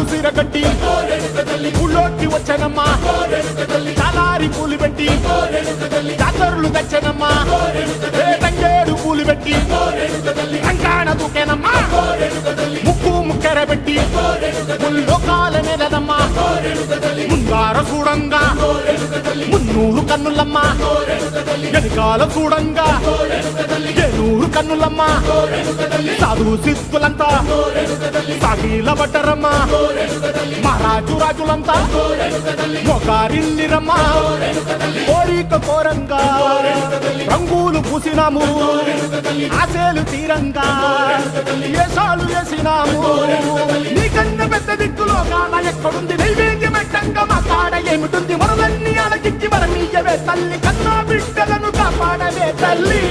సిరగట్టి ఊళ్ళోకి వచ్చనమ్మా చాలారి పూలు పెట్టి జాతరులు తెచ్చనమ్మా తంగేడు పూలు పెట్టి రంగాణ దూకేనమ్మా ముక్కు ముక్కెర పెట్టి ముల్లోకాల నెలనమ్మా ముంగార చూడంగా మున్నూరు కన్నులమ్మా వెనకాల చూడంగా ఏనూరు కన్నులమ్మా సాధు సిద్ధులంతా సాగిల పడ్డరమ్మా మహారాజు రాజులంతా మొగారిల్లిరమ్మా కోరిక కోరంగా రంగులు పూసినాము ఆశలు తీరంగా ఏసాలు వేసినాము నీకన్నా పెద్ద దిక్కులో కాన ఎక్కడుంది నైవేద్యం ఎట్టంగా మా కాడ ఏమిటుంది మొరలన్నీ అలకిచ్చి మరమీయవే తల్లి కన్నా బిడ్డలను కాపాడవే తల్లి